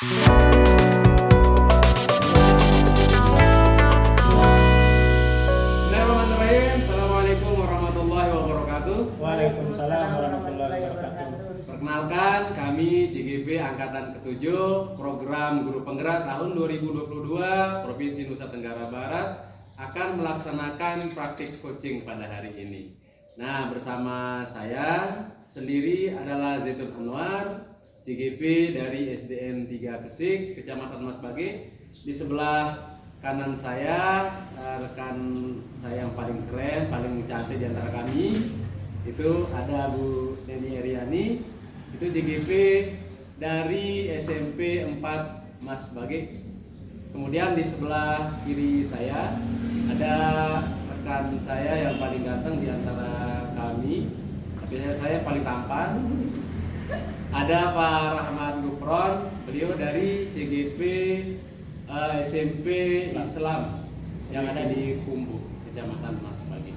Bismillahirrahmanirrahim. Assalamualaikum warahmatullahi wabarakatuh. Waalaikumsalam warahmatullahi wabarakatuh. Perkenalkan, kami JGP Angkatan ke-7 Program Guru Penggerak tahun 2022 Provinsi Nusa Tenggara Barat akan melaksanakan praktik coaching pada hari ini. Nah, bersama saya sendiri adalah Zaitun Anwar, JGP dari SDN 3 Kesik, Kecamatan Mas Bage. Di sebelah kanan saya, rekan saya yang paling keren, paling cantik di antara kami, itu ada Bu Neni Eriani, itu JGP dari SMP 4 Mas Bage. Kemudian di sebelah kiri saya ada rekan saya yang paling ganteng di antara kami, tapi saya paling tampan. Ada Pak Rahmat Gufron, beliau dari CGP SMP Islam yang ada di Kumbu, Kecamatan Mas Bage.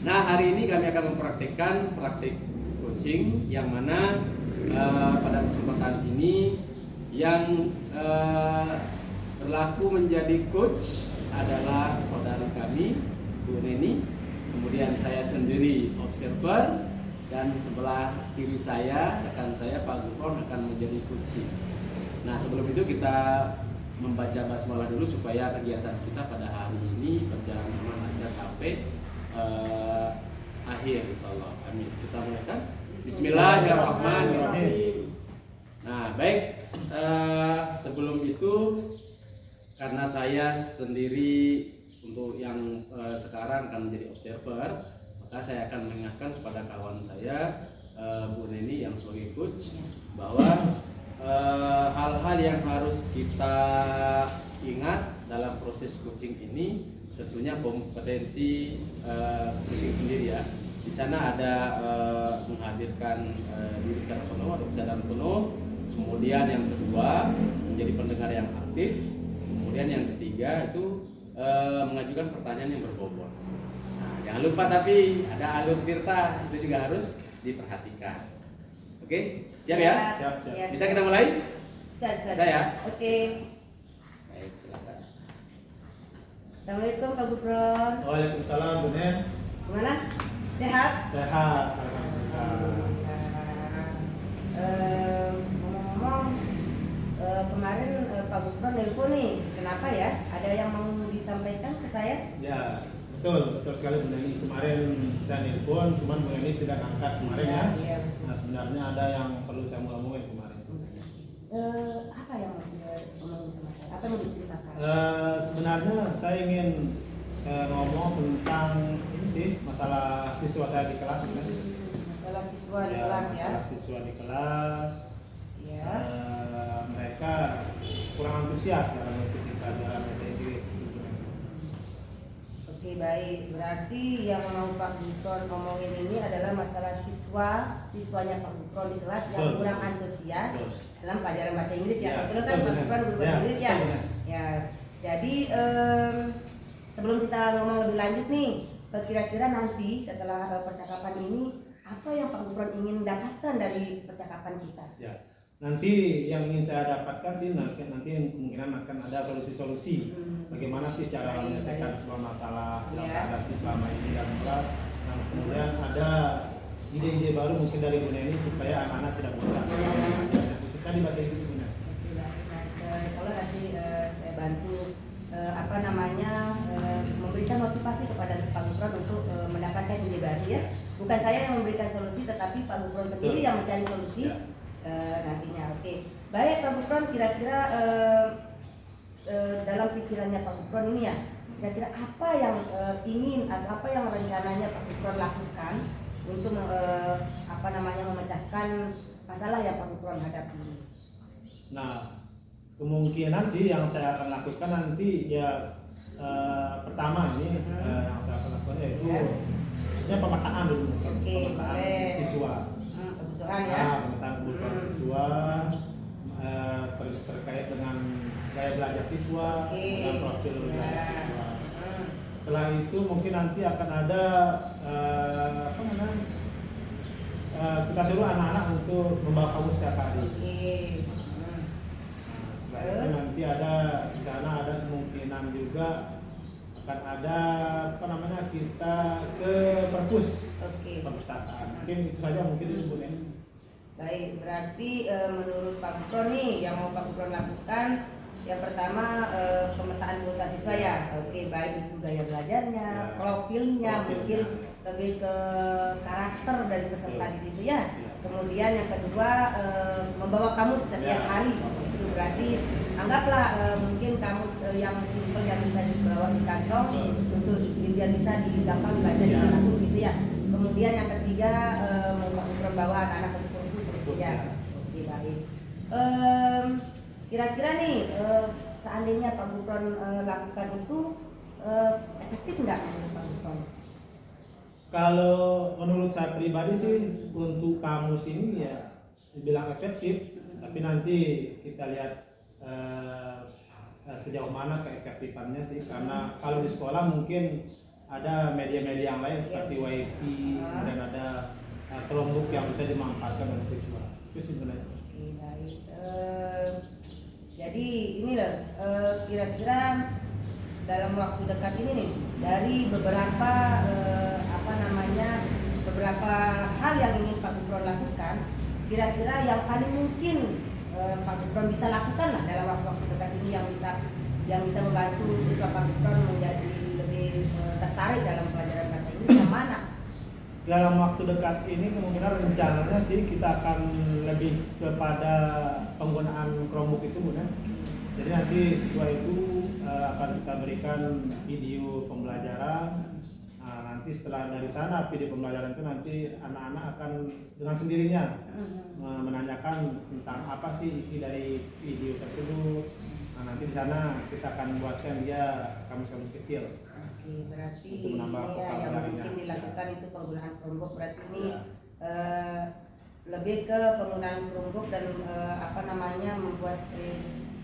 Nah, hari ini kami akan mempraktikkan praktik coaching yang mana pada kesempatan ini yang berlaku menjadi coach adalah saudari kami, Bu Neni. Kemudian saya sendiri observer, dan sebelah kiri saya, rekan saya Pak Gufron akan menjadi coach. Nah, sebelum itu kita membaca basmalah dulu supaya kegiatan kita pada hari ini berjalan aman lancar sampai akhir, insyaallah. Amin. Kita mulaikan. Bismillahirrahmanirrahim. Nah, baik. Sebelum itu, karena saya sendiri untuk yang sekarang akan menjadi observer, maka saya akan mengingatkan kepada kawan saya, Bu Neni yang sebagai coach, bahwa hal-hal yang harus kita ingat dalam proses coaching ini tentunya kompetensi coaching sendiri ya. Di sana ada menghadirkan diri secara penuh atau kesadaran penuh. Kemudian yang kedua menjadi pendengar yang aktif. Kemudian yang ketiga itu mengajukan pertanyaan yang berbobot. Nah, jangan lupa tapi ada alur tirta, itu juga harus diperhatikan. Oke, siap ya? Siap. Bisa kita mulai? Bisa ya? Oke. Baik, silakan. Assalamualaikum Pak Gufron. Waalaikumsalam, Bu Nen. Gimana? Sehat? Sehat, alhamdulillah. Ngomong-ngomong, kemarin Pak Gufron nelpon nih. Kenapa ya? Ada yang mau disampaikan ke saya? Ya, betul sekali Bu Neni. Kemarin saya nelpon, cuman Bu Neni tidak angkat kemarin ya. Iya. Nah, sebenarnya ada yang perlu saya ngomongin kemarin. Apa yang mau ngomongin sama saya? Apa yang mau diceritakan? Sebenarnya saya ingin ngomong tentang ini sih, masalah siswa saya di kelas. Masalah siswa di kelas ya? Masalah siswa di kelas. Iya. Mereka kurang antusias dalam mengikuti pelajaran bahasa Inggris. Oke, baik. Berarti yang mau Pak Gufron ngomongin ini adalah masalah siswanya Pak Gufron di kelas yang Betul. kurang antusias Betul. dalam pelajaran bahasa Inggris ya. Ya, Betul kan betul, Pak benar. Gufron guru bahasa Ya, Inggris ya? betul, benar. Ya. Jadi sebelum kita ngomong lebih lanjut nih, kira-kira nanti setelah percakapan ini apa yang Pak Gufron ingin dapatkan dari percakapan kita? Ya, nanti yang ingin saya dapatkan sih nanti kemungkinan akan ada solusi-solusi. Bagaimana sih cara menyelesaikan sebuah masalah yang Ya. terhadap selama ini dan juga kemudian ada ide-ide baru mungkin dari Bu Neni supaya anak-anak tidak bosan. Khususnya di bahasa Inggris sebenarnya. Soalnya nanti saya bantu memberikan motivasi kepada Pak Gufron untuk mendapatkan ide baru ya. Bukan saya yang memberikan solusi, tetapi Pak Gufron sendiri yang mencari solusi nantinya. Oke, baik Pak Gufron, kira-kira dalam pikirannya Pak Gufron ini ya, kira-kira apa yang ingin atau apa yang rencananya Pak Gufron lakukan untuk memecahkan masalah yang Pak Gufron hadapi? Nah, kemungkinan sih yang saya akan lakukan nanti ya pertama ini yang saya akan lakukan yaitu pemetaan dulu. Oke, Pemetaan boleh. siswa. Kebutuhan ya. Pemetaan kebutuhan siswa terkait dengan gaya belajar siswa dan profil belajar siswa. Setelah itu mungkin nanti akan ada kita suruh anak-anak untuk membawa kamus setiap hari. ada di sana ada kemungkinan juga akan ada kita ke perpustakaan. Mungkin itu saja mungkin Bu Neni. Baik, berarti menurut Pak Gufron nih yang mau Pak Gufron lakukan yang pertama pemetaan kuota siswa ya. Oke, baik itu gaya belajarnya, profilnya, mungkin lebih ke karakter dari peserta didik itu ya. Kemudian yang kedua membawa kamus setiap hari. Itu berarti anggaplah mungkin kamus yang simpel yang bisa dibawa di kantong untuk biar bisa gampang dibaca di manapun gitu ya. Kemudian yang ketiga membawa anak-anak ke perpus gitu ya. Oke, baik. Kira-kira nih seandainya Pak Gufron lakukan itu efektif nggak menurut Pak Gufron? Kalau menurut saya pribadi sih untuk kamus ini ya dibilang efektif, tapi nanti kita lihat sejauh mana keefektifannya sih, karena kalau di sekolah mungkin ada media-media yang lain seperti WiFi dan ada Chromebook yang bisa dimanfaatkan oleh siswa. Itu sebenarnya. Oke, baik. Jadi ini loh kira-kira dalam waktu dekat ini nih dari beberapa beberapa hal yang ingin Pak Gufron lakukan, kira-kira yang paling mungkin Pak Gufron bisa lakukan lah dalam waktu dekat ini yang bisa membantu siswa Pak Gufron menjadi lebih tertarik dalam pelajaran bahasa Inggris yang mana? Dalam waktu dekat ini kemungkinan rencananya sih kita akan lebih kepada penggunaan Chromebook itu Bu. Jadi nanti siswa itu akan kita berikan video pembelajaran. Nah, nanti setelah dari sana video pembelajaran itu nanti anak-anak akan dengan sendirinya menanyakan tentang apa sih isi dari video tersebut. Nah, nanti di sana kita akan buatkan dia kamus-kamus kecil. Oke, berarti untuk menambah ini ya, yang vocabulary-nya. mungkin dilakukan itu penggunaan Chromebook. Berarti ini lebih ke penggunaan Chromebook dan membuat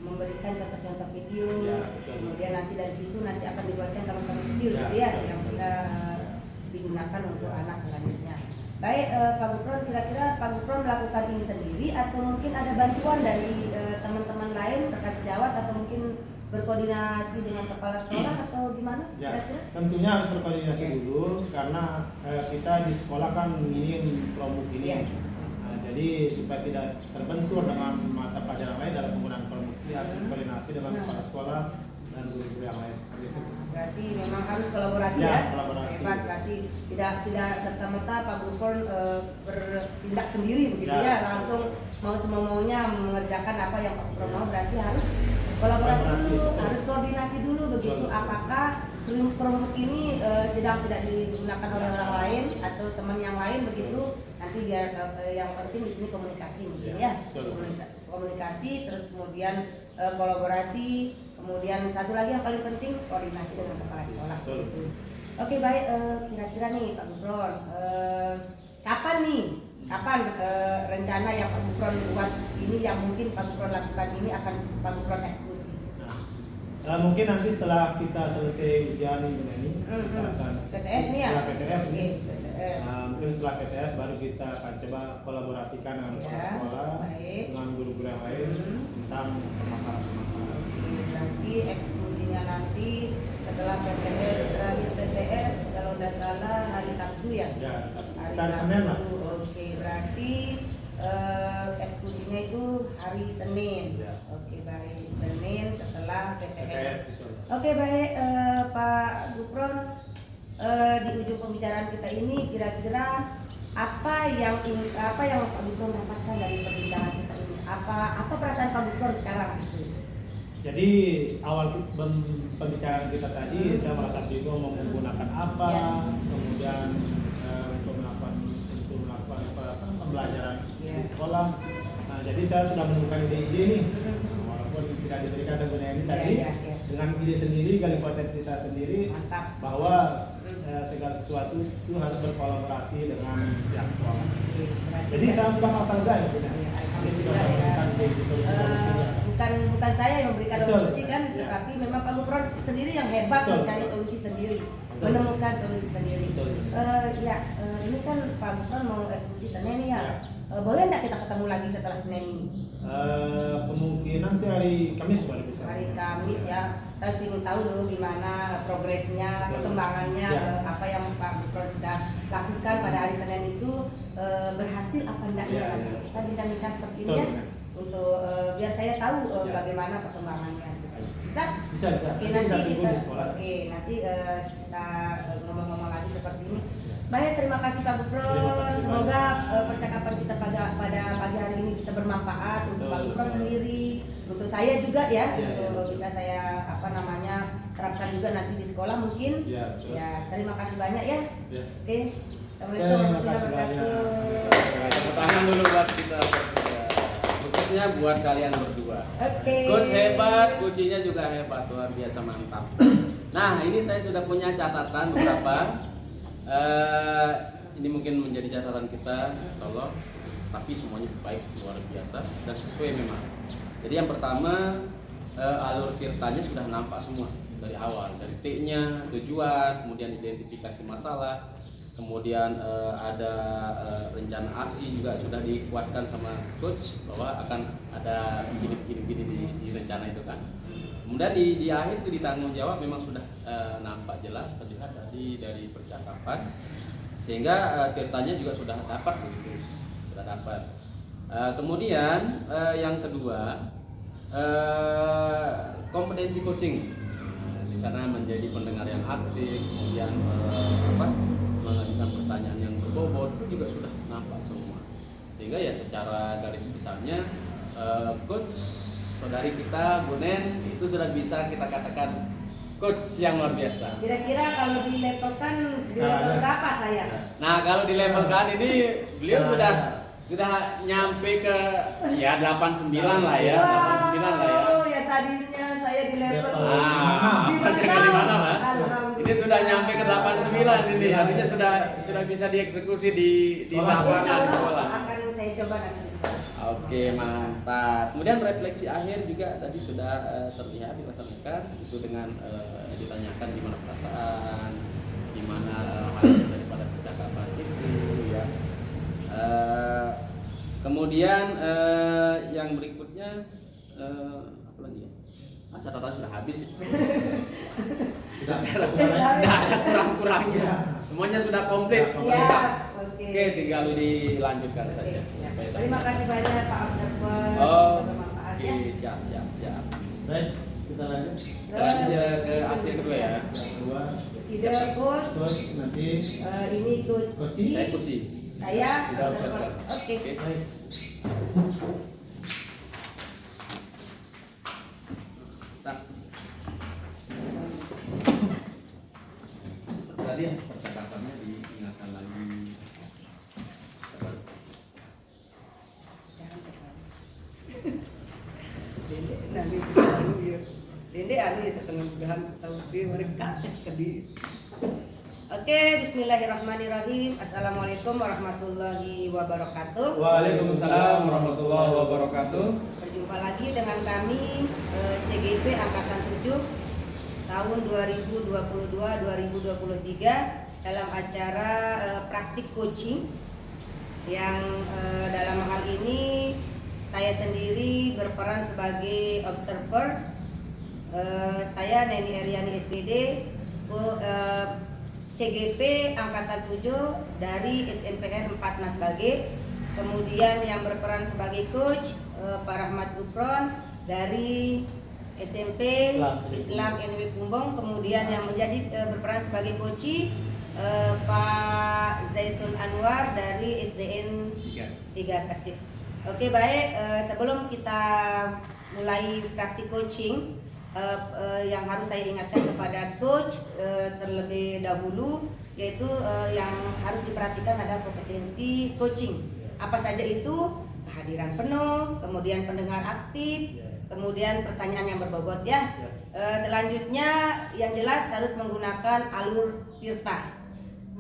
memberikan contoh-contoh video. Kemudian nanti dari situ nanti akan dibuatkan kamus-kamus kecil gitu ya yang bisa digunakan untuk anak selanjutnya. Baik, Pak Gufron, kira-kira Pak Gufron melakukan ini sendiri atau mungkin ada bantuan dari teman-teman lain rekan sejawat atau mungkin berkoordinasi dengan kepala sekolah atau gimana? Ya, Kira-kira? tentunya harus berkoordinasi dulu karena kita di sekolah kan ingin Chromebook ini. Ya. Nah, jadi supaya tidak terbentur dengan mata pelajaran lain dalam penggunaan Chromebook, ini harus berkoordinasi dengan kepala sekolah dan guru-guru yang lain. Berarti memang harus kolaborasi Ya, ya. kolaborasi. Hebat, berarti tidak serta-merta Pak Gufron bertindak sendiri begitu ya, langsung mau semau-maunya mengerjakan apa yang Pak Gufron mau, berarti harus kolaborasi dulu, harus koordinasi dulu begitu. Apakah Chromebook ini sedang tidak digunakan oleh orang lain atau teman yang lain begitu, nanti biar yang penting di sini komunikasi mungkin ya. Komunikasi terus kemudian kolaborasi, kemudian satu lagi yang paling penting koordinasi dengan kepala sekolah. Oke, baik, kira-kira nih Pak Gufron, kapan rencana yang Pak Gufron buat ini yang mungkin Pak Gufron lakukan ini akan Pak Gufron eksekusi? Mungkin nanti setelah kita selesai ujian ini, kita akan PTS nih ya? setelah PTS Oke, nih. PTS. Mungkin setelah PTS baru kita akan coba kolaborasikan dengan kepala sekolah, baik. dengan guru-guru yang lain tentang permasalahan-permasalahan. Berarti eksekusinya nanti setelah PTS, terakhir PTS kalau tidak salah hari Sabtu ya? Ya, Hari kita hari Senin lah. Oke, berarti eksekusinya itu hari Senin. Ya. Oke, baik, Senin setelah PTS. PTS itu. Oke, baik, Pak Gufron, di ujung pembicaraan kita ini kira-kira apa yang Pak Gufron dapatkan dari perbincangan kita ini? Apa perasaan Pak Gufron sekarang gitu? Jadi awal pembicaraan kita tadi saya merasa bingung mau menggunakan apa, kemudian untuk melakukan pembelajaran di sekolah. Nah, jadi saya sudah menemukan ide-ide nih, walaupun tidak diberikan sebenarnya ini tadi dengan ide sendiri, gali potensi saya sendiri. Mantap. Bahwa segala sesuatu itu harus berkolaborasi dengan pihak sekolah. Jadi saya sudah merasa lega ya sebenarnya. Bukan saya yang memberikan solusi kan, Ya. tetapi memang Pak Gufron sendiri yang hebat mencari solusi sendiri, menemukan solusi sendiri. Ini kan Pak Gufron mau eksekusi Senin nih ya. Boleh nggak kita ketemu lagi setelah Senin ini? Kemungkinan sih hari Kamis baru bisa. Hari Kamis ya. Saya ingin tahu dulu gimana progresnya, perkembangannya, Ya. apa yang Pak Bupron sudah lakukan pada hari Senin itu berhasil apa enggaknya Ya, nanti. ya. Kita bincang-bincang seperti ini Betul, ya, benar. untuk biar saya tahu Ya. bagaimana perkembangannya. Bisa? Bisa. Oke, nanti tunggu kita di sekolah. kita ngomong-ngomong lagi seperti ini. Baik, terima kasih Pak Terima Bupron. kasih Semoga banyak. percakapan kita pada pagi hari ini bisa bermanfaat untuk Pak Betul. Bupron sendiri, untuk saya juga ya, Ya, untuk ya. bisa saya terapkan juga nanti di sekolah mungkin. Ya, betul. Ya, terima kasih banyak ya. Ya. Oke. Assalamualaikum Terima warahmatullahi kasih wabarakatuh. Tepuk tangan dulu buat kita berdua. Khususnya buat kalian berdua. Oke. Coach hebat, kuncinya juga hebat, luar biasa mantap. Nah, ini saya sudah punya catatan beberapa. Ini mungkin menjadi catatan kita, insya Allah. Tapi semuanya baik, luar biasa dan sesuai memang. Jadi yang pertama, alur tirtanya sudah nampak semua dari awal, dari T-nya, tujuan, kemudian identifikasi masalah, kemudian ada rencana aksi juga sudah dikuatkan sama coach bahwa akan ada gini di rencana itu kan. Kemudian di akhir itu di tanggung jawab memang sudah nampak jelas terlihat dari percakapan, sehingga tirtanya juga sudah dapat begitu, sudah dapat. Kemudian yang kedua, kompetensi coaching. Di sana menjadi pendengar yang aktif, kemudian mengajukan pertanyaan yang berbobot itu juga sudah nampak semua. Sehingga ya secara garis besarnya coach saudari kita Bu Nen itu sudah bisa kita katakan coach yang luar biasa. Kira-kira kalau di level berapa saya? Nah, kalau di level kan ini beliau sudah nyampe ke ya 89 lah ya, 89 lah ya. Wow, ya tadinya saya di level Ah, di di mana? mana, Pak? Alhamdulillah. Ini sudah nyampe ke 89 ini, artinya sudah bisa dieksekusi di lapangan Insya Allah sekolah. akan saya coba nanti di sekolah. Oke, mantap. Kemudian refleksi akhir juga tadi sudah terlihat dilaksanakan itu dengan ditanyakan gimana perasaan, gimana hasil daripada percakapan itu ya. Kemudian yang berikutnya apa lagi ya? Catatan sudah habis. Sudah ada kurang-kurangnya. Semuanya sudah komplit. Siap. Oke. Oke, tinggal dilanjutkan Oke, saja. siap. Supaya Terima dapat. kasih banyak Pak Observer. Oh, Bermanfaat ya. oke, siap. Baik, kita lanjut. Kita lanjut ke aksi yang kedua ya. Yang kedua, Consider coach. terus nanti Ini coach. Saya kunci. Saya Tidak observer. observer. Oke. baik. Tak. Tadi ya, percakapannya diingatkan lagi. Dende anu ya setengah bulan tahu dia mereka tadi. Oke, bismillahirrahmanirrahim. Assalamualaikum warahmatullahi wabarakatuh. Waalaikumsalam warahmatullahi wabarakatuh. Berjumpa lagi dengan kami CGP Angkatan 7 tahun 2022-2023 dalam acara praktik coaching yang dalam hal ini saya sendiri berperan sebagai observer. Saya Neni Eriani SPD CGP Angkatan 7 dari SMPN 4 Mas Bage. Kemudian yang berperan sebagai coach Pak Rahmat Bupron dari SMP Islam NW Kumbong. Kemudian yang menjadi berperan sebagai coach Pak Zaitun Anwar dari SDN 3 Kasih. Oke, baik, sebelum kita mulai praktik coaching, yang harus saya ingatkan kepada coach terlebih dahulu, yaitu yang harus diperhatikan adalah kompetensi coaching. Apa saja itu? Kehadiran penuh, kemudian pendengar aktif, kemudian pertanyaan yang berbobot ya. Selanjutnya yang jelas harus menggunakan alur tirta.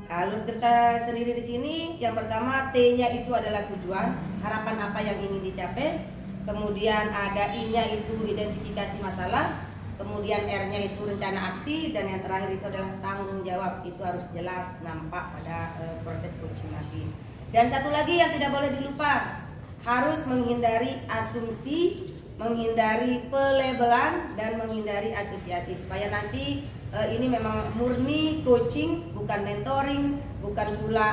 Alur tirta sendiri di sini yang pertama T-nya itu adalah tujuan, harapan apa yang ingin dicapai. Kemudian ada I-nya itu identifikasi masalah, kemudian R-nya itu rencana aksi, dan yang terakhir itu adalah tanggung jawab. Itu harus jelas nampak pada proses coaching nanti. Dan satu lagi yang tidak boleh dilupa, harus menghindari asumsi menghindari pelebelan dan menghindari asosiasi supaya nanti ini memang murni coaching, bukan mentoring, bukan pula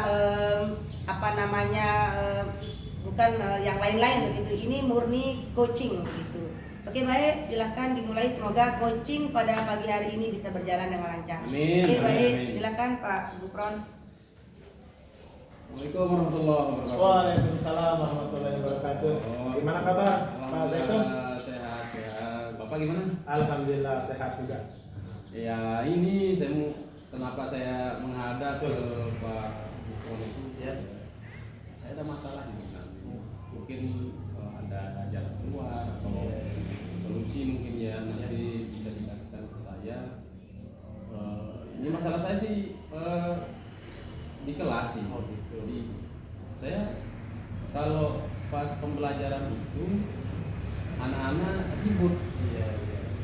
bukan yang lain-lain begitu. Ini murni coaching begitu. Oke, baik, silahkan dimulai. Semoga coaching pada pagi hari ini bisa berjalan dengan lancar. Amin. Oke, baik, Amin. silakan Pak Gufron. Assalamualaikum warahmatullahi wabarakatuh. Waalaikumsalam warahmatullahi wabarakatuh. Gimana kabar Pak Zaitun? Alhamdulillah, sehat. Bapak gimana? Alhamdulillah sehat juga. Ya ini kenapa saya menghadap ke Pak Gufron itu Ya. saya ada masalah di sana. Mungkin ada jalan keluar atau solusi mungkin ya nanti bisa dikasihkan ke saya. Ini masalah saya sih di kelas sih. Jadi saya kalau pas pembelajaran itu anak-anak ribut.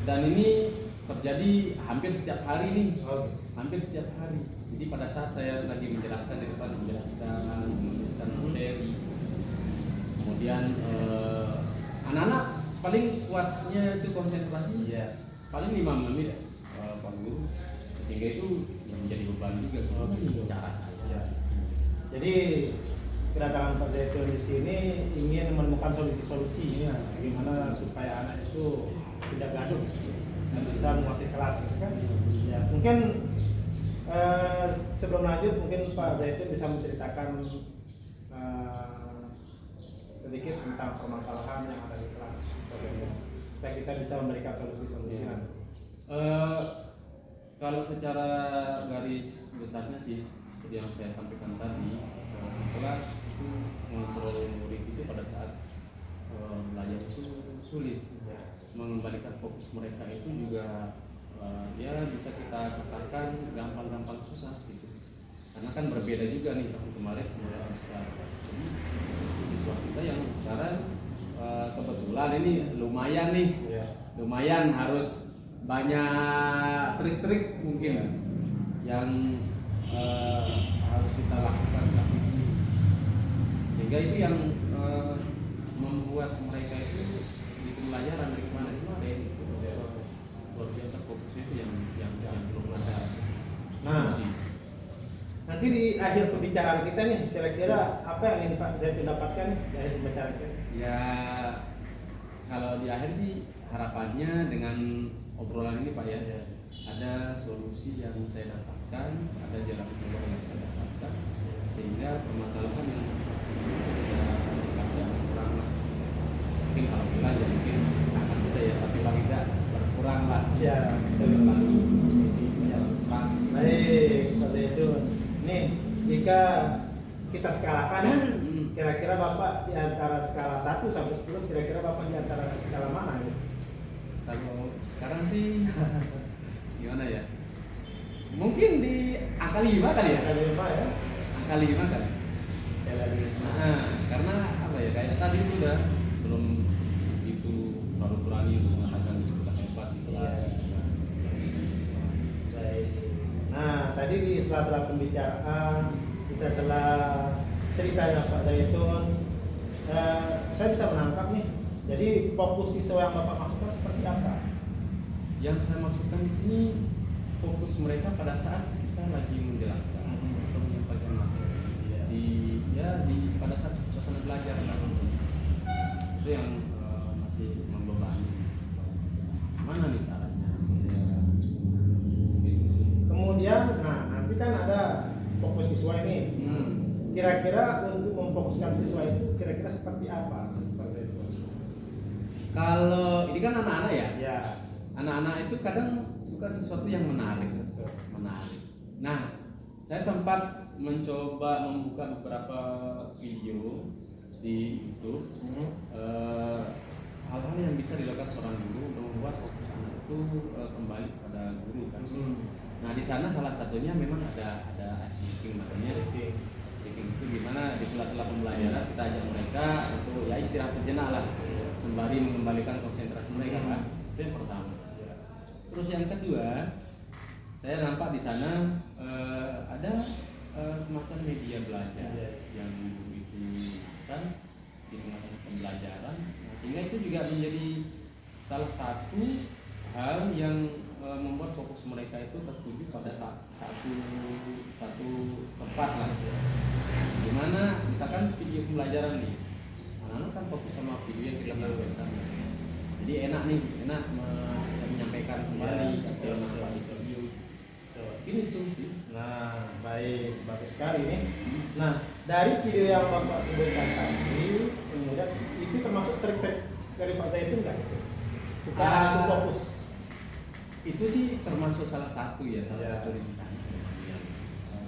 Dan ini terjadi hampir setiap hari nih. Hampir setiap hari. Jadi pada saat saya lagi menjelaskan di depan menjelaskan materi, kemudian anak-anak paling kuatnya itu konsentrasi paling 5 menit Pak Guru, sehingga itu menjadi beban juga cara saya. Jadi kedatangan Pak Zaitun di sini ingin menemukan solusi-solusi bagaimana supaya anak itu tidak gaduh dan bisa menguasai kelas gitu kan. Ya, mungkin sebelum lanjut mungkin Pak Zaitun bisa menceritakan sedikit tentang permasalahan yang ada di kelas supaya kita bisa memberikan solusi-solusi. Kalau secara garis besarnya sih seperti yang saya sampaikan tadi, kelas itu mengontrol murid itu pada saat belajar itu sulit, mengembalikan fokus mereka itu juga ya bisa kita katakan gampang-gampang susah gitu, karena kan berbeda juga nih tahun kemarin sama tahun sekarang. Jadi siswa kita yang sekarang kebetulan ini lumayan harus banyak trik-trik mungkin yang harus kita lakukan saat ini, sehingga itu yang membuat mereka itu di pembelajaran dari kemarin itu luar biasa fokus itu yang belum ada. Nah, nanti di akhir pembicaraan kita nih, kira-kira apa yang ingin Pak Zaitun dapatkan nih di akhir pembicaraan kita? Ya, kalau di akhir sih harapannya dengan obrolan ini Pak ya, ada solusi yang saya dapatkan, ada jalan keluar yang saya dapatkan, sehingga permasalahan yang seperti itu tidak berkurang lah. Mungkin kalau bilang ya mungkin akan bisa ya, tapi paling tidak berkurang lah. Ya, Terlalu baik Pak Zaitun. Nih, jika kita skalakan ya, kira-kira Bapak di antara skala 1 sampai 10, kira-kira Bapak di antara skala mana ya? Kalau sekarang sih gimana ya? Mungkin di angka 5 kali ya? Angka 5 ya? Angka 5 kali. Nah, karena apa ya? Kayak tadi itu udah belum itu terlalu berani untuk mengatakan kita hebat gitu lah. Baik. Nah, tadi di sela-sela pembicaraan, di sela-sela ceritanya Pak Zaitun, saya bisa menangkap nih. Jadi fokus siswa yang Bapak maksudkan seperti apa? Yang saya maksudkan di sini fokus mereka pada saat kita lagi menjelaskan atau menyampaikan materi pada saat suasana belajar itu yang masih membebani. Mana nih caranya? Gitu sih. Kemudian, nah nanti kan ada fokus siswa ini. Kira-kira untuk memfokuskan siswa itu kira-kira seperti apa? Pak Zaitun? Kalau ini kan anak-anak ya, Ya. anak-anak itu kadang suka sesuatu yang menarik. Nah, saya sempat mencoba membuka beberapa video di YouTube, hal-hal yang bisa dilakukan seorang guru untuk membuat fokus anak itu kembali pada guru kan. Nah, di sana salah satunya memang ada ice breaking namanya. Itu gimana di sela-sela pembelajaran kita ajak mereka untuk ya istirahat sejenak lah, sembari mengembalikan konsentrasi mereka kan. Itu yang pertama. Terus yang kedua, saya nampak di sana ada semacam media belajar yang guru itu kan di tengah-tengah pembelajaran. Nah, sehingga itu juga menjadi salah satu hal yang membuat fokus mereka itu tertuju pada satu tempat lah, dimana misalkan video pembelajaran nih, anak-anak kan fokus sama video yang kita sampaikan, jadi enak menyampaikan kembali apa interview ini tuh sih. Nah, baik, bagus sekali nih. Nah, dari video yang Bapak sebutkan tadi, kemudian itu termasuk trik dari Pak Zaitun nggak? Bukan itu fokus. Itu sih termasuk salah satu Ya. rencana yang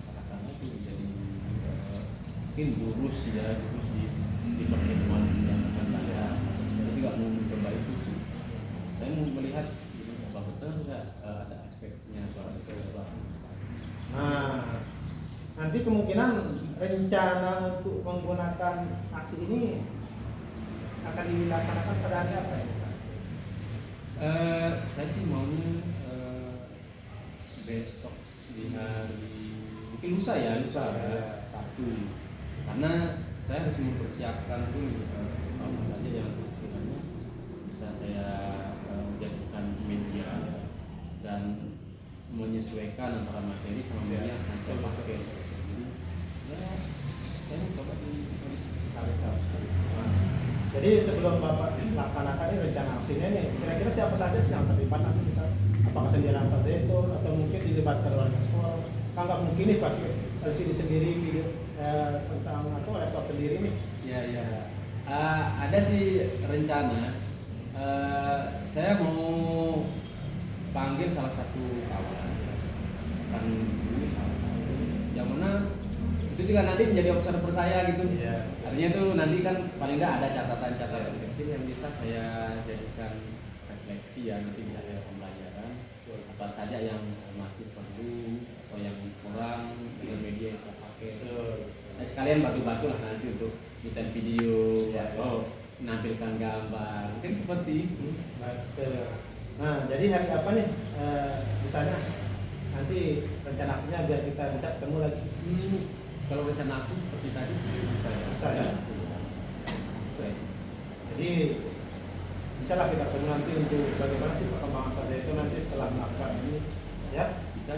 katakanlah itu menjadi mungkin jurus di pertemuan yang akan datang. Saya juga mau mencoba itu sih. Saya mau melihat apa betul tidak ada aspeknya soal itu. Nah, nanti kemungkinan rencana untuk menggunakan aksi ini akan dilaksanakan pada hari apa ya? Saya sih maunya besok di hari mungkin lusa ya Sabtu, karena saya harus mempersiapkan dulu apa saja yang sekiranya bisa saya jadikan media dan menyesuaikan antara materi sama media yang akan saya pakai. Jadi ya saya mencoba di hari Sabtu. Jadi sebelum Bapak laksanakan ini rencana aksinya nih, kira-kira siapa saja sih yang terlibat nanti misalnya? Apakah sendirian Pak Zaitun atau mungkin dilibatkan warga sekolah? Kan nggak mungkin nih pakai LCD sendiri video tentang laptop sendiri nih. Ya. Ada sih rencana. Saya mau panggil salah satu kawan, kan ini salah satu yang mana itu juga nanti menjadi observer saya gitu. Iya. Artinya tuh nanti kan paling nggak ada catatan-catatan kecil yang bisa saya jadikan refleksi ya, nanti bisa ada pembelajaran apa saja yang masih perlu atau yang kurang dengan media yang saya pakai. Nah, sekalian batu-batu lah nanti untuk bikin video atau menampilkan gambar, mungkin seperti itu. Nah, jadi hari apa nih di sana? Nanti rencana aksinya biar kita bisa ketemu lagi. Kalau rencana aksi seperti tadi Bisa ya? Sesuai. Jadi bisa lah kita ketemu nanti untuk bagaimana sih perkembangan pada itu nanti setelah melakukan ini, ya? Bisa.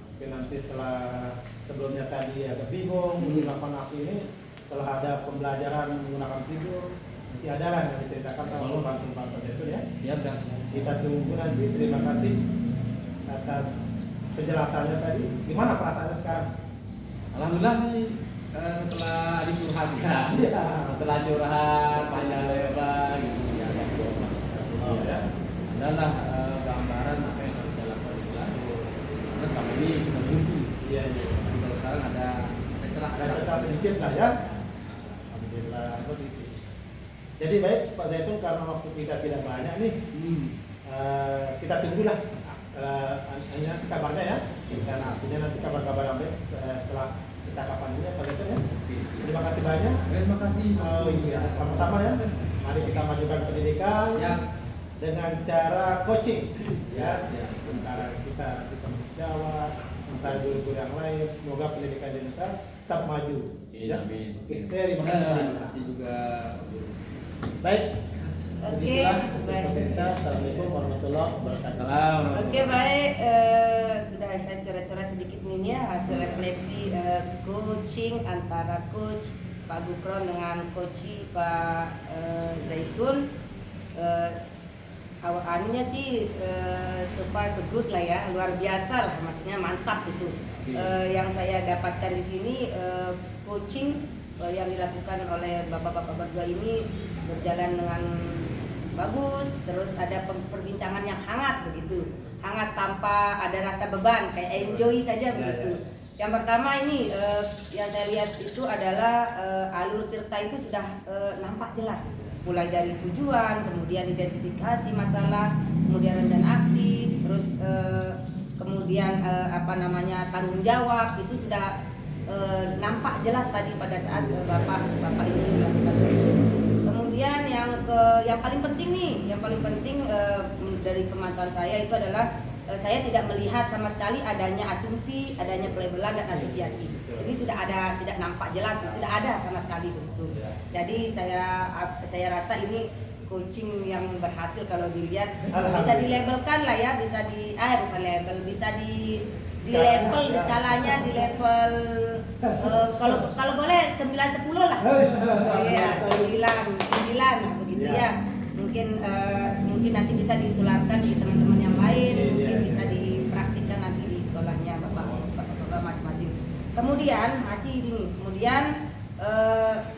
Mungkin nanti setelah sebelumnya tadi agak bingung melakukan aksi ini, setelah ada pembelajaran menggunakan video, nanti ada lah yang diceritakan sama pembantu itu ya. Siap dan siap. Kita tunggu nanti. Terima kasih atas penjelasannya tadi. Gimana perasaannya sekarang? Alhamdulillah sih setelah dicurhat ya. Iya. Setelah curhat panjang lebar gitu ya agak Ya. adalah gambaran apa yang harus saya lakukan jelas. Karena selama ini sudah buntu. Iya. Tapi kalau sekarang ada cerah. Ada cerita sedikit lah ya. Alhamdulillah. Jadi baik Pak Zaitun, karena waktu kita tidak banyak nih, kita tunggulah nanti kabarnya ya. Dan aksinya nanti kabar-kabar yang baik setelah kita kapan ini Pak Zaitun ya. Terima kasih banyak. Terima kasih. Iya, sama-sama ya. Mari kita majukan pendidikan Ya. dengan cara coaching ya. Ya. Antara kita masih Jawa, antara guru-guru yang lain, semoga pendidikan di Indonesia tetap maju. Ya. Amin. Terima kasih. Terima kasih juga. Baik. Oke, Begitulah baik. kita. Assalamualaikum warahmatullahi wabarakatuh. Salam. Oke, baik, sudah saya coret-coret sedikit ini ya hasil refleksi coaching antara coach Pak Gufron dengan coach Pak Zaitun. Anunya sih so far so good lah ya, luar biasa lah, maksudnya mantap gitu. Yang saya dapatkan di sini coaching yang dilakukan oleh bapak-bapak berdua ini berjalan dengan bagus, terus ada perbincangan yang hangat begitu, hangat tanpa ada rasa beban, kayak enjoy saja begitu. Yang pertama ini yang saya lihat itu adalah alur Tirta itu sudah nampak jelas, mulai dari tujuan, kemudian identifikasi masalah, kemudian rencana aksi, terus kemudian tanggung jawab itu sudah nampak jelas tadi pada saat bapak ini melakukan coaching. Kemudian yang paling penting nih, dari pemantauan saya itu adalah saya tidak melihat sama sekali adanya asumsi, adanya pelabelan dan asosiasi. Jadi tidak nampak jelas, tidak ada sama sekali begitu. Jadi saya rasa ini coaching yang berhasil kalau dilihat bisa dilabelkan lah ya, bisa bukan label, bisa di level di skalanya di level kalau boleh 9-10 lah. Iya, 9 lah begitu ya. Mungkin nanti bisa ditularkan di teman-teman yang lain, mungkin bisa dipraktikkan nanti di sekolahnya bapak masing-masing. Kemudian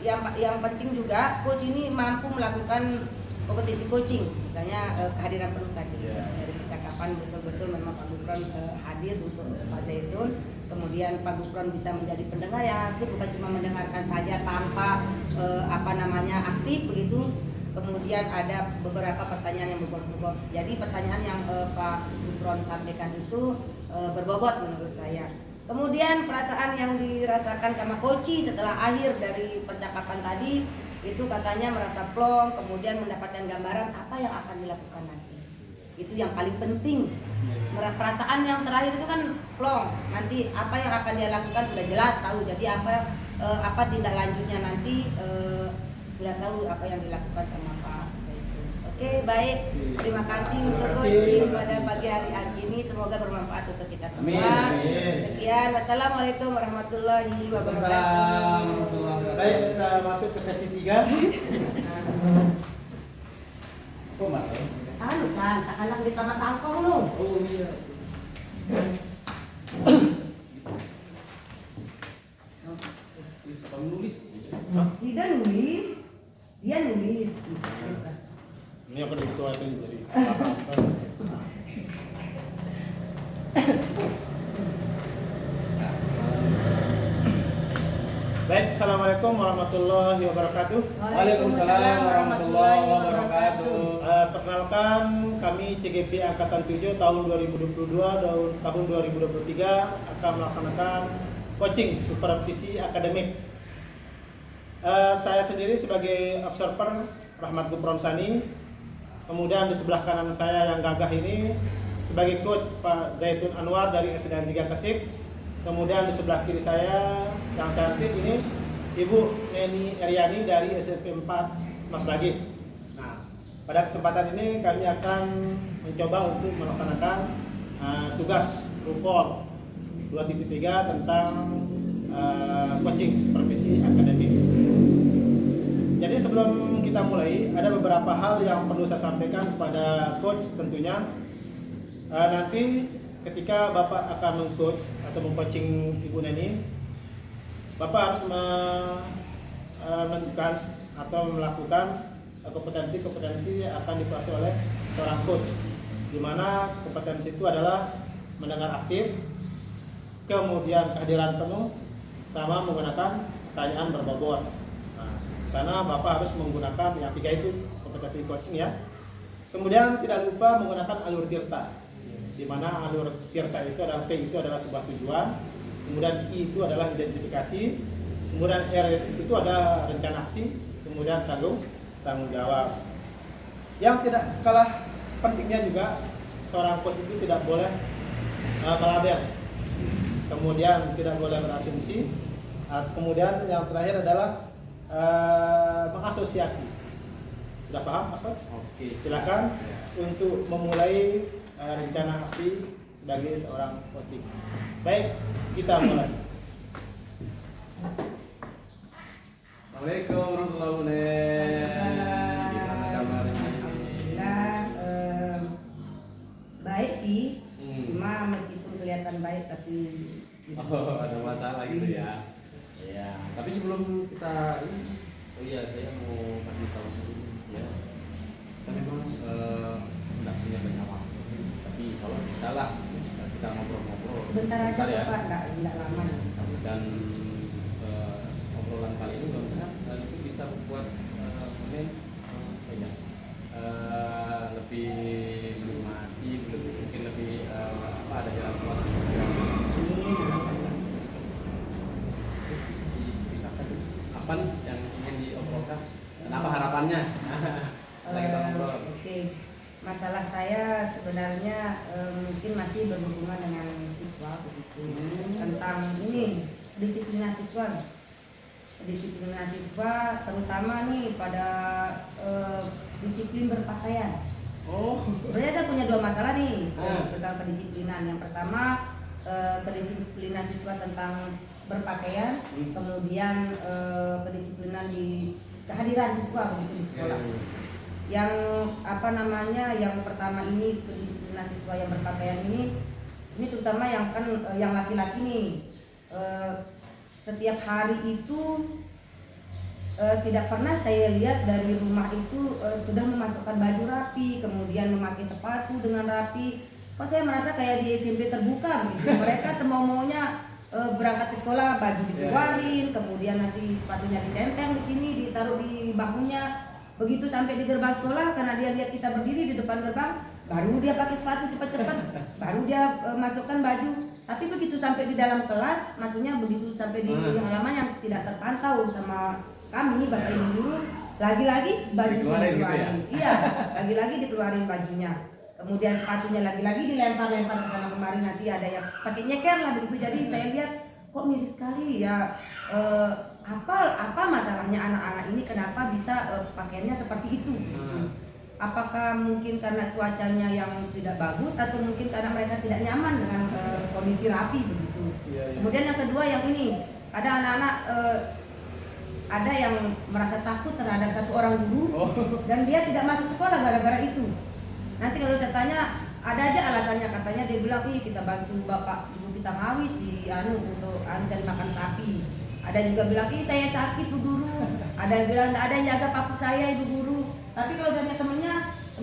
yang penting juga coach ini mampu melakukan kompetisi coaching, misalnya kehadiran penuh tadi dari percakapan betul-betul memang Pak Gufron hadir untuk Pak Zaitun. Kemudian Pak Gufron bisa menjadi pendengar yang aktif, bukan cuma mendengarkan saja tanpa aktif begitu. Kemudian ada beberapa pertanyaan yang berbobot. Jadi pertanyaan yang Pak Gufron sampaikan itu berbobot menurut saya. Kemudian perasaan yang dirasakan sama coach setelah akhir dari percakapan tadi itu katanya merasa plong, kemudian mendapatkan gambaran apa yang akan dilakukan nanti. Itu yang paling penting. Perasaan yang terakhir itu kan plong. Nanti apa yang akan dia lakukan sudah jelas tahu. Jadi apa tindak lanjutnya nanti sudah tahu apa yang dilakukan sama Pak. Oke, baik. Terima kasih untuk coaching pada pagi hari ini. Semoga bermanfaat untuk kita semua. Sekian. Wassalamualaikum warahmatullahi wabarakatuh. Baik, kita masuk ke sesi 3. Kok masuk? Kan, sekarang di taman tangkong lu. Oh iya. Dia nulis. Ini apa di ketua itu jadi. Baik, assalamualaikum warahmatullahi wabarakatuh. Waalaikumsalam warahmatullahi wabarakatuh. Perkenalkan, kami CGP Angkatan 7 tahun 2022 dan tahun 2023 akan melaksanakan coaching supervisi akademik. Saya sendiri sebagai observer Rahmat Gufron Sani. Kemudian di sebelah kanan saya yang gagah ini sebagai coach Pak Zaitun Anwar dari SDN 3 Kasip. Kemudian di sebelah kiri saya yang cantik ini Ibu Neni Eryani dari SMP 4 Mas Bagi. Nah, pada kesempatan ini kami akan mencoba untuk melaksanakan tugas rupor 2.3 tentang coaching supervisi akademik. Jadi sebelum kita mulai, ada beberapa hal yang perlu saya sampaikan kepada coach tentunya. Nanti ketika Bapak akan meng-coach atau meng-coaching Ibu Neni, Bapak harus menentukan atau melakukan kompetensi-kompetensi yang akan dikuasai oleh seorang coach, di mana kompetensi itu adalah mendengar aktif, kemudian kehadiran penuh, sama menggunakan pertanyaan berbobot. Nah, di sana Bapak harus menggunakan yang 3 itu kompetensi coaching ya. Kemudian tidak lupa menggunakan alur tirta, di mana alur tirta itu adalah T itu adalah sebuah tujuan, kemudian I itu adalah identifikasi, kemudian R itu adalah rencana aksi, kemudian tanggung jawab. Yang tidak kalah pentingnya juga seorang coach itu tidak boleh melabel, kemudian tidak boleh berasumsi, kemudian yang terakhir adalah mengasosiasi. Sudah paham Pak Coach? Oke, silakan untuk memulai rencana aksi sebagai seorang coaching. Baik, kita mulai. Assalamualaikum warahmatullahi wabarakatuh. Gimana kabarnya? Alhamdulillah, baik sih. Cuma meskipun kelihatan baik tapi ada masalah gitu ya. Iya. Tapi sebelum kita saya mau kasih tahu dulu ya. Kita memang nggak punya banyak waktu, tapi kalau bisa lah kita ngobrol-ngobrol. sebentar aja ya. Pak, nggak lama. Dan obrolan kali ini mudah-mudahan itu bisa buat lebih menikmati, mungkin lebih ada jalan keluar. Bisa diceritakan apa nih yang ingin diobrolkan dan apa harapannya? Kita ngobrol. Oke. Masalah saya sebenarnya mungkin masih berhubungan dengan siswa begitu. Tentang ini disiplin siswa. Disiplin siswa terutama nih pada disiplin berpakaian. Oh. Sebenarnya saya punya dua masalah nih tentang kedisiplinan. Yang pertama kedisiplinan siswa tentang berpakaian, kemudian kedisiplinan di kehadiran siswa begitu di sekolah. Yang yang pertama ini kedisiplinan siswa yang berpakaian ini terutama yang laki-laki nih, setiap hari itu tidak pernah saya lihat dari rumah itu sudah memasukkan baju rapi, kemudian memakai sepatu dengan rapi. Kok saya merasa kayak di SMP terbuka gitu. Mereka semua maunya berangkat ke sekolah baju dikeluarin, kemudian nanti sepatunya ditenteng di sini, ditaruh di bahunya. Begitu sampai di gerbang sekolah, karena dia lihat kita berdiri di depan gerbang, baru dia pakai sepatu cepat-cepat, baru dia masukkan baju. Tapi begitu sampai di dalam kelas, maksudnya begitu sampai di halaman yang tidak terpantau sama kami, Bapak Ibu guru, lagi-lagi baju dikeluarin. Gitu ya? Iya, lagi-lagi dikeluarin bajunya. Kemudian sepatunya lagi-lagi dilempar-lempar ke sana kemari, nanti ada yang pakai nyeker lah begitu. Jadi saya lihat kok miris sekali ya. Apa masalahnya anak-anak ini, kenapa bisa pakaiannya seperti itu? Apakah mungkin karena cuacanya yang tidak bagus, atau mungkin karena mereka tidak nyaman dengan kondisi rapi begitu? Kemudian yang kedua yang ini, ada anak-anak ada yang merasa takut terhadap satu orang guru dan dia tidak masuk sekolah gara-gara itu. Nanti kalau saya tanya, ada aja alasannya, katanya dia bilang, kita bantu bapak ibu kita ngawis di untuk cari makan sapi. Ada yang juga bilang, saya sakit Bu Guru. Ada yang bilang, ada yang jaga papu saya Ibu Guru. Tapi kalau tanya temennya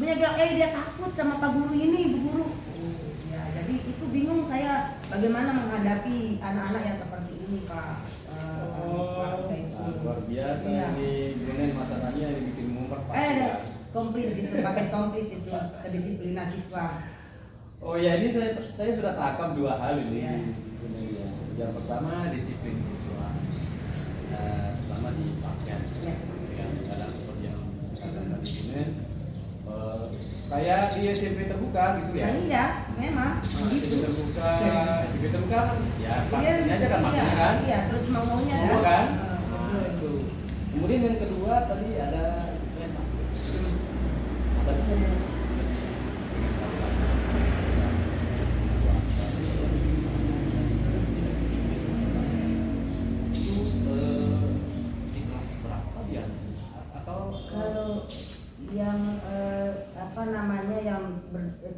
bilang, dia takut sama Pak Guru ini Bu Guru. Ya, jadi itu bingung saya bagaimana menghadapi anak-anak yang seperti ini Pak. Luar biasa ini, gimana masalahnya yang bikin mumpet pasti ya. Komplit gitu, pakai komplit itu kedisiplinan siswa. Oh ya, ini saya sudah tangkap dua hal ini. Yang pertama disiplin siswa, pertama di pakaian. Kadang seperti yang katakan tadi ini, kayak di SMP terbuka gitu ya. Iya, memang. SMP terbuka, ya pastinya aja kan maksudnya kan. Iya, terus maunya kan. Itu. Kemudian yang kedua tadi ada siswa yang takut. Tadi saya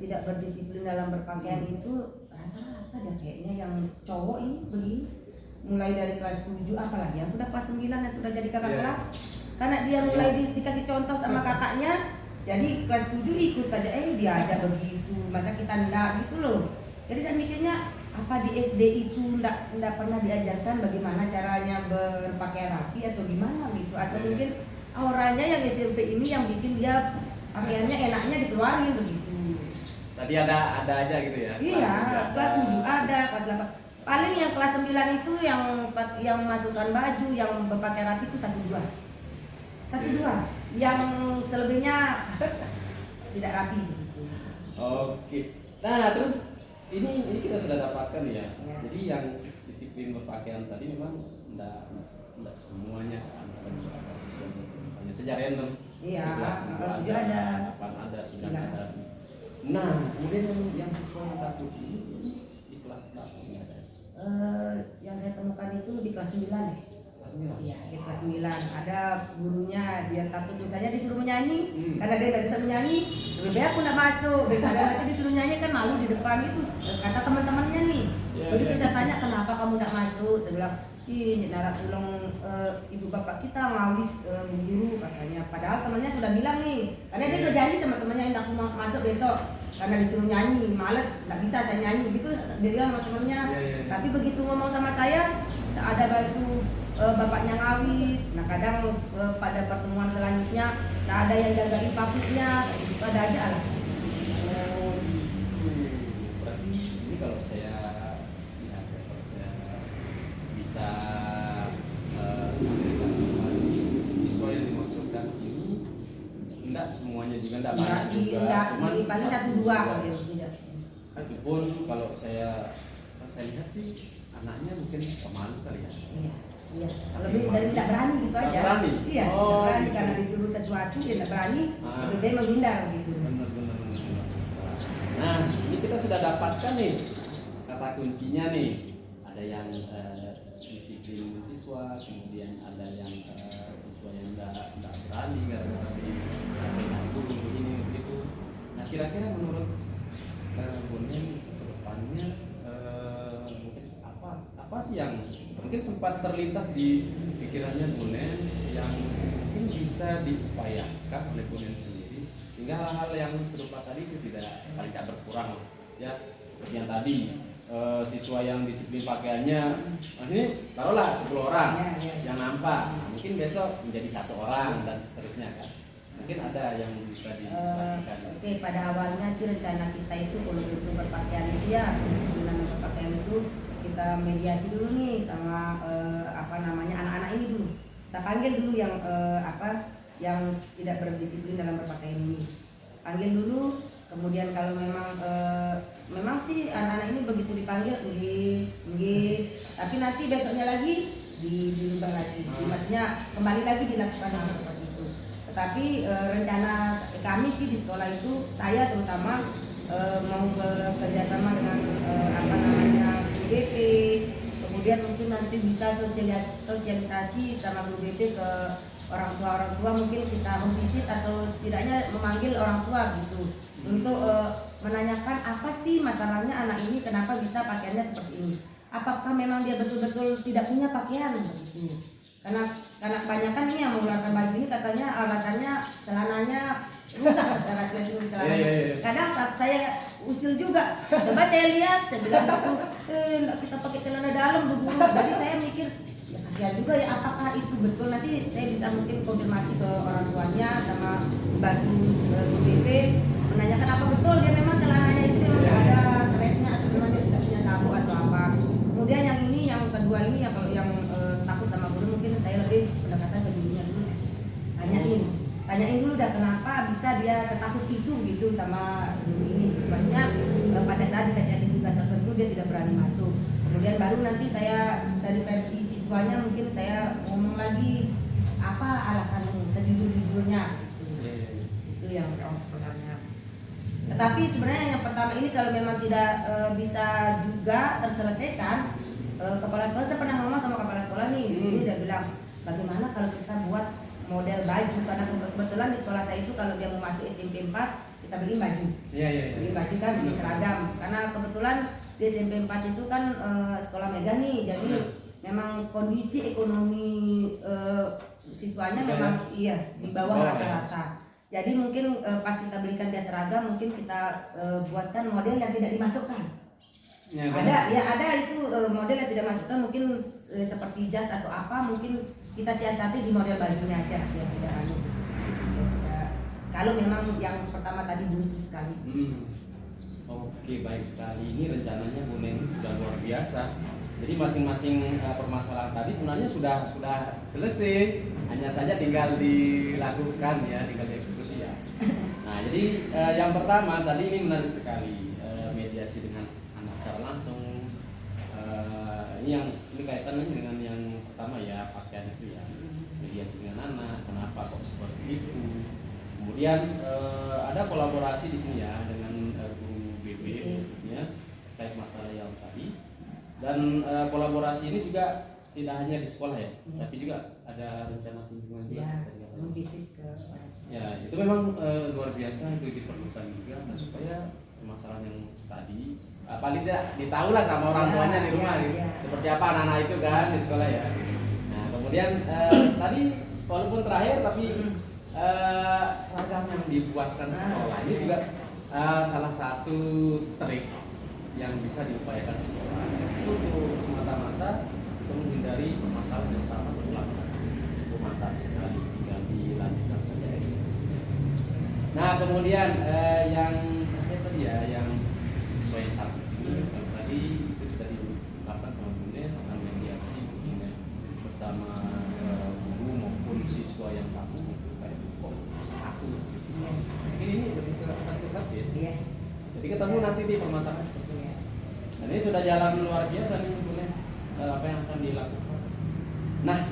tidak berdisiplin dalam berpakaian itu rata-rata ya kayaknya yang cowok ini begini, mulai dari kelas 7 apalagi yang sudah kelas 9 yang sudah jadi kakak kelas, karena dia mulai dikasih contoh sama kakaknya, jadi kelas 7 ikut aja, dia aja begitu, masa kita enggak gitu loh. Jadi saya mikirnya apa di SD itu enggak pernah diajarkan bagaimana caranya berpakaian rapi atau gimana gitu, atau mungkin auranya yang SMP ini yang bikin dia pakaiannya enaknya dikeluarin begitu. Tadi ada aja gitu ya. Iya, kelas 7 ada, kelas 8. Paling yang kelas 9 itu yang masukkan baju, yang berpakaian rapi itu 1-2. Yang selebihnya tidak rapi begitu. Oke. Nah, terus ini kita sudah dapatkan ya. Jadi yang disiplin berpakaian tadi memang enggak semuanya kan, ada beberapa siswa gitu. Hanya saja random. Iya, kelas 7 ada, 8 ada, 9 ada. Nah, kemudian yang siswa yang takut ini di kelas berapa ini ada? Yang saya temukan itu di kelas 9 ya. Kelas 9? Iya, di kelas 9 ada gurunya, dia takut misalnya disuruh menyanyi, karena dia nggak bisa menyanyi, lebih baik aku nggak masuk, daripada nanti disuruh nyanyi kan malu di depan itu, kata teman-temannya nih. Begitu saya tanya kenapa kamu nggak masuk, saya bilang, ini narak tulung ibu bapak kita ngawis guru katanya. Padahal temannya sudah bilang nih, karena dia udah janji sama temannya, aku mau masuk besok karena disuruh nyanyi, males, nggak bisa saya nyanyi gitu dia bilang sama temannya. Tapi begitu ngomong sama saya, ada baju bapaknya ngawis. Nah kadang pada pertemuan selanjutnya nggak ada yang jagain pakunya, itu ada aja lah. Berarti ini kalau saya bisa siswa yang dimaksudkan ini enggak semuanya juga enggak Enggak banyak sih, juga, enggak cuman sih, paling satu dua kalau dia tidak. itu pun kalau saya lihat sih anaknya mungkin pemalu kali ya. Iya, iya. Lebih dari tidak berani gitu Nggak aja. berani? Iya, Oh, tidak berani gitu. karena disuruh sesuatu dia tidak berani, Ah. lebih baik menghindar gitu. Benar. Nah, ini kita sudah dapatkan nih kata kuncinya nih. Ada yang disiplin siswa, kemudian ada yang siswa yang enggak berani gara-gara di ini begitu. Nah, kira-kira menurut Bonen ke depannya mungkin apa sih yang mungkin sempat terlintas di pikirannya Bonen yang mungkin bisa diupayakan oleh Bonen sendiri sehingga hal-hal yang serupa tadi itu paling tidak berkurang ya, seperti yang tadi siswa yang disiplin pakaiannya ini taruhlah 10 orang Ya. yang nampak, nah, mungkin besok menjadi 1 orang dan seterusnya kan, mungkin ada yang bisa disampaikan. Oke, pada awalnya sih rencana kita itu kalau itu berpakaian itu ya, kedisiplinan berpakaian itu kita mediasi dulu nih sama anak-anak ini dulu. Kita panggil dulu yang tidak berdisiplin dalam berpakaian ini. Panggil dulu, kemudian kalau memang sih anak-anak ini begitu dipanggil, nggih, tapi nanti besoknya lagi dirubah lagi. Maksudnya kembali lagi dilakukan hal seperti itu. Tetapi rencana kami sih di sekolah itu, saya terutama mau bekerjasama dengan BPD, kemudian mungkin nanti bisa sosialisasi sama guru BP ke orang tua mungkin kita memvisit atau setidaknya memanggil orang tua gitu untuk menanyakan apa sih masalahnya anak ini, kenapa bisa pakaiannya seperti ini, apakah memang dia betul-betul tidak punya pakaian begitu. Karena kebanyakan ini yang mengeluarkan baju ini katanya alasannya celananya rusak secara celana. Kadang saat saya usil juga, coba saya lihat, saya bilang kita pakai celana dalam berburu. Jadi saya mikir ya kasihan juga ya, apakah itu betul, nanti saya bisa mungkin konfirmasi ke orang tuanya sama baju BP menanyakan apa betul dia memang celananya itu memang tidak ada seletnya atau memang dia tidak punya sabu atau apa. Kemudian yang ini, yang kedua ini ya, kalau yang takut sama guru mungkin saya lebih pendekatan ke gurunya dulu, tanyain dulu dah kenapa bisa dia takut itu gitu sama guru ini. Maksudnya pada saat dikasih tugas tertentu dia tidak berani masuk. Kemudian baru nanti saya dari versi siswanya mungkin saya ngomong lagi apa alasannya sejujur-jujurnya gitu. Itu yang programnya. Tetapi sebenarnya yang pertama ini kalau memang tidak bisa juga terselesaikan, kepala sekolah, saya pernah ngomong sama kepala sekolah nih, ini dia bilang bagaimana kalau kita buat model baju, karena kebetulan di sekolah saya itu kalau dia mau masuk SMP 4 kita beli baju. Beli baju kan beli seragam, karena kebetulan di SMP 4 itu kan sekolah megah nih, jadi memang kondisi ekonomi siswanya memang iya di bawah rata-rata. Jadi mungkin pas kita belikan dia seragam, mungkin kita buatkan model yang tidak dimasukkan. Ada itu model yang tidak masukkan, mungkin seperti jas atau apa, mungkin kita siasati di model bajunya aja ya, tidak anu. Kalau memang yang pertama tadi buntu sekali. Oke, baik sekali. Ini rencananya Bu Neng sudah luar biasa. Jadi masing-masing permasalahan tadi sebenarnya sudah selesai, hanya saja tinggal dilakukan ya, tinggal dieksekusi ya. Nah, jadi yang pertama tadi ini menarik sekali, mediasi dengan anak secara langsung. Ini kaitannya dengan yang pertama ya, pakaian itu ya, mediasi dengan anak, kenapa kok seperti itu. Kemudian ada kolaborasi di sini ya dengan guru BP khususnya terkait masalah yang tadi. Dan kolaborasi ini juga tidak hanya di sekolah ya, tapi juga ada rencana kunjungan juga. Ya, itu memang luar biasa, itu diperlukan juga, nah, supaya permasalahan yang tadi paling tidak ditahu lah sama orang tuanya di rumah, seperti apa anak-anak itu kan di sekolah ya. Nah, kemudian tadi walaupun terakhir tapi seragam yang dibuatkan sekolah ini juga salah satu trik yang bisa diupayakan di sekolah itu semata-mata untuk menghindari permasalahan yang sama berulang. Itu mantap sekali, tinggal dilanjutkan saja eksekusinya. Nah, kemudian yang terakhir tadi ya, yang sesuai target ini, yang tadi itu sudah diungkapkan sama Bu Neng akan mediasi bersama guru maupun siswa yang takut itu kayak kok takut gitu. Jadi ketemu nanti di pemasaran. Dan ini sudah jalan luar biasa nih Bune, apa yang akan dilakukan. Nah,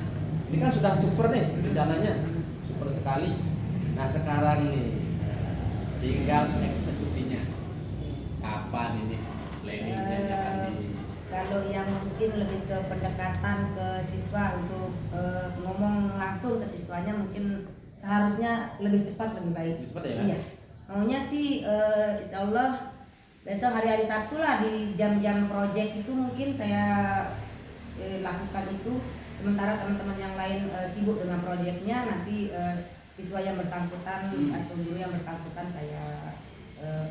ini kan sudah super nih rencananya, super sekali. Nah sekarang nih tinggal eksekusinya. Kapan ini planningnya akan di? Kalau yang mungkin lebih ke pendekatan ke siswa untuk ngomong langsung ke siswanya mungkin seharusnya lebih cepat lebih baik. Lebih cepat ya kan? Iya. Maunya sih insya Allah besok hari-hari Sabtu lah di jam-jam project itu mungkin saya lakukan itu. Sementara teman-teman yang lain sibuk dengan proyeknya, nanti siswa yang bersangkutan atau guru yang bersangkutan saya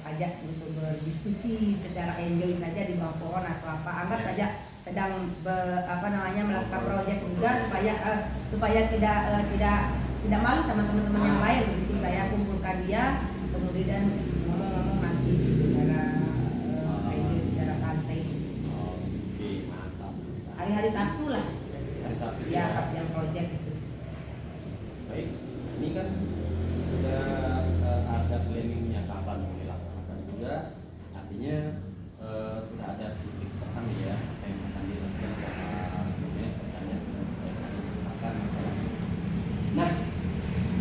ajak untuk berdiskusi secara enjoy saja di bawah pohon atau apa. Anggap saja sedang melakukan proyek juga supaya tidak malu sama teman-teman yang lain. Begitu saya kumpulkan dia, kemudian ngomong-ngomong nanti secara enjoy, secara santai. Oke, mantap. Hari-hari Sabtu lah. Hari Sabtu Ya, pas yang proyek itu. Baik, ini kan sudah ada planningnya kapan mau dilaksanakan juga, artinya sudah ada titik terang ya apa yang akan dilakukan sama pertanyaan akan masalah. Nah,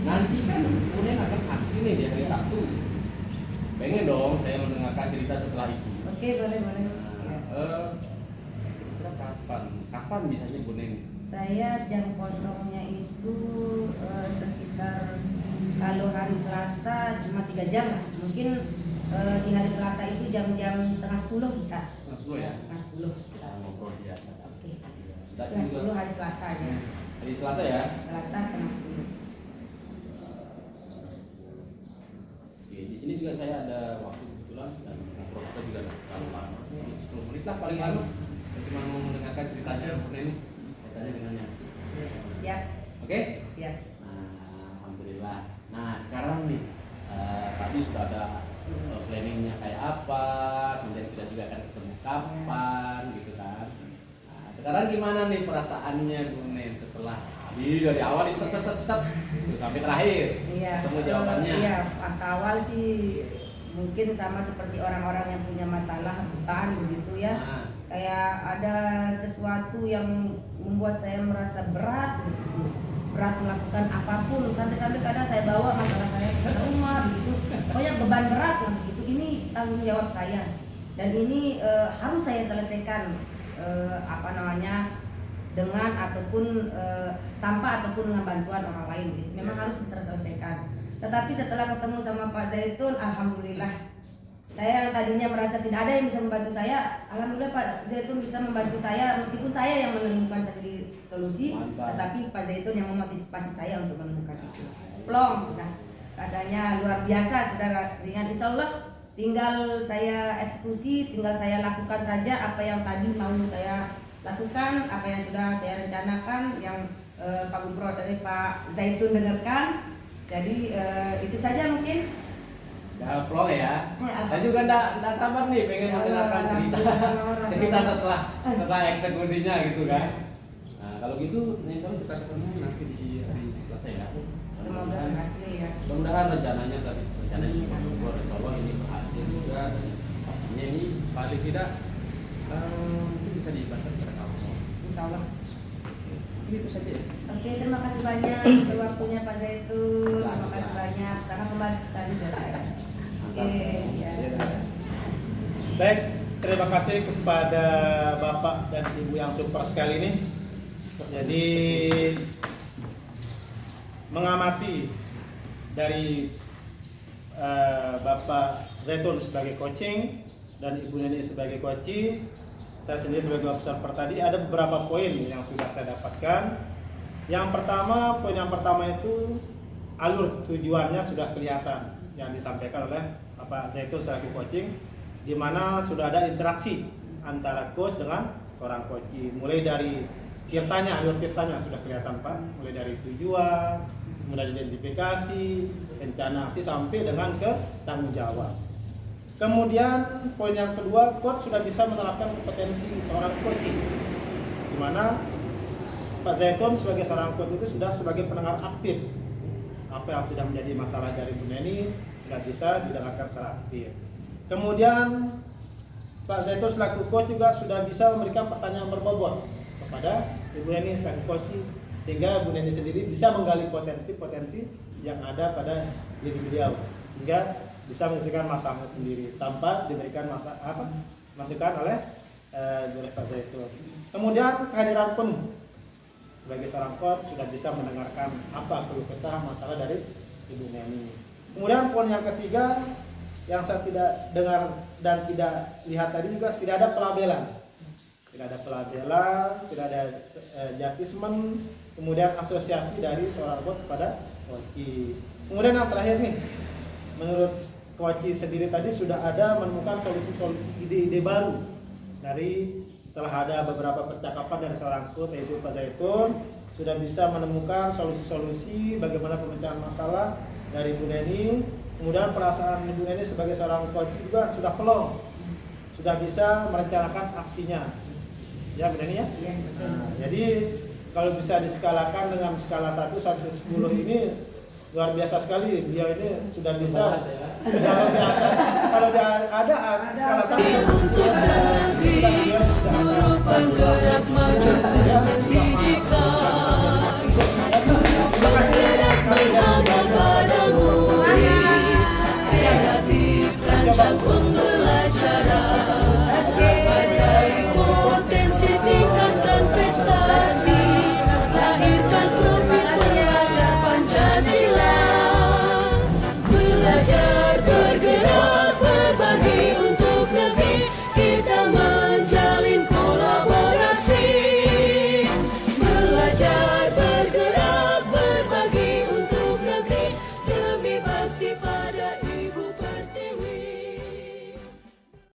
nanti kan kemudian akan aksi nih di hari Sabtu. Pengen dong saya mendengarkan cerita setelah itu. Oke, boleh. Nah, kira kapan bisanya Bu Neng? Saya jam kosongnya itu sekitar kalau hari Selasa cuma 3 jam lah. Mungkin di hari Selasa itu jam-jam setengah 10 bisa. Setengah 10 ya? Setengah 10 bisa. Kita ngobrol biasa. Oke. Dan Setengah juga 10 hari Selasa aja. hari Selasa ya? Selasa setengah 10. Oke, di sini juga saya ada waktu kebetulan dan ngobrol kita juga ada terlalu lama. 10 menit lah paling lama. Saya cuma mau mendengarkan ceritanya Bu Neng, kaitannya dengannya. Siap. Oke? Siap. Nah, alhamdulillah. Nah, sekarang nih tadi sudah ada planningnya kayak apa, kemudian kita juga akan ketemu kapan gitu kan. Nah, sekarang gimana nih perasaannya Bu Nen setelah dari awal set sampai terakhir Iya. ketemu jawabannya? Iya, pas awal sih mungkin sama seperti orang-orang yang punya masalah bukan begitu ya. Nah, Kayak ada sesuatu yang membuat saya merasa berat gitu. Berat melakukan apapun, sampai-sampai kadang saya bawa masalah saya ke rumah begitu. Pokoknya beban berat lah begitu. Ini tanggung jawab saya dan ini harus saya selesaikan dengan ataupun tanpa ataupun dengan bantuan orang lain gitu. Memang harus bisa selesaikan. Tetapi setelah ketemu sama Pak Zaitun, alhamdulillah saya yang tadinya merasa tidak ada yang bisa membantu saya, alhamdulillah Pak Zaitun bisa membantu saya meskipun saya yang menemukan sendiri solusi. Mantap. Tetapi Pak Zaitun yang memotivasi saya untuk menemukan itu. Plong sudah rasanya luar biasa, sudah dengan insya Allah tinggal saya eksekusi, tinggal saya lakukan saja apa yang tadi mau saya lakukan, apa yang sudah saya rencanakan, yang Pak Gubernur dari Pak Zaitun dengarkan. Jadi itu saja mungkin. udah plong ya. Ya, Saya juga enggak sabar nih pengen mendengarkan cerita setelah eksekusinya gitu kan. Nah, kalau gitu nih kita ketemu nanti di hari Selasa ya. Semoga berhasil ya. Mudah-mudahan rencananya syukur insya Allah ini berhasil juga dan pastinya ini paling tidak mungkin bisa dibahas pada kamu. Insya Allah. Ini itu saja ya. Oke, terima kasih banyak untuk waktunya Pak Zaitun. Terima kasih banyak, sangat membantu sekali buat saya. Oke, ya. Baik, terima kasih kepada Bapak dan Ibu yang super sekali ini. Jadi mengamati dari Bapak Zaitun sebagai coaching dan Ibu Neni sebagai coaching, saya sendiri sebagai observer tadi ada beberapa poin yang sudah saya dapatkan. Poin yang pertama itu alur tujuannya sudah kelihatan yang disampaikan oleh Bapak Zaitun selaku coaching, di mana sudah ada interaksi antara coach dengan seorang coaching. Mulai dari alur tirtanya sudah kelihatan Pak, mulai dari tujuan, mulai identifikasi, rencana aksi sampai dengan ke tanggung jawab. Kemudian poin yang kedua, coach sudah bisa menerapkan kompetensi seorang coaching, di mana Pak Zaitun sebagai seorang coach itu sudah sebagai pendengar aktif. Apa yang sudah menjadi masalah dari Bu Neni tidak bisa didengarkan secara aktif. Kemudian Pak Zaitun selaku coach juga sudah bisa memberikan pertanyaan berbobot kepada Ibu Neni selaku coach, sehingga Ibu Neni sendiri bisa menggali potensi-potensi yang ada pada diri beliau, sehingga bisa menyelesaikan masalahnya sendiri tanpa diberikan masukan oleh Pak Zaitun. Kemudian kehadiran penuh sebagai seorang coach sudah bisa mendengarkan apa keluh kesah masalah dari Ibu Neni. Kemudian poin yang ketiga yang saya tidak dengar dan tidak lihat tadi juga, tidak ada pelabelan. Tidak ada pelabelan, tidak ada judgement, kemudian asosiasi dari seorang coach kepada coach. Kemudian yang terakhir nih, menurut coach sendiri tadi sudah ada menemukan solusi-solusi ide-ide baru dari setelah ada beberapa percakapan dari seorang coach yaitu Pak Zaitun, sudah bisa menemukan solusi-solusi bagaimana pemecahan masalah dari Bu Neni. Kemudian perasaan Ibu Neni sebagai seorang coach juga sudah plong, sudah bisa merencanakan aksinya, ya Bu Neni ya. Iya, betul. Nah, jadi kalau bisa diskalakan dengan skala 1 sampai 10 ini luar biasa sekali. Dia ini sudah bisa sudah lebih atas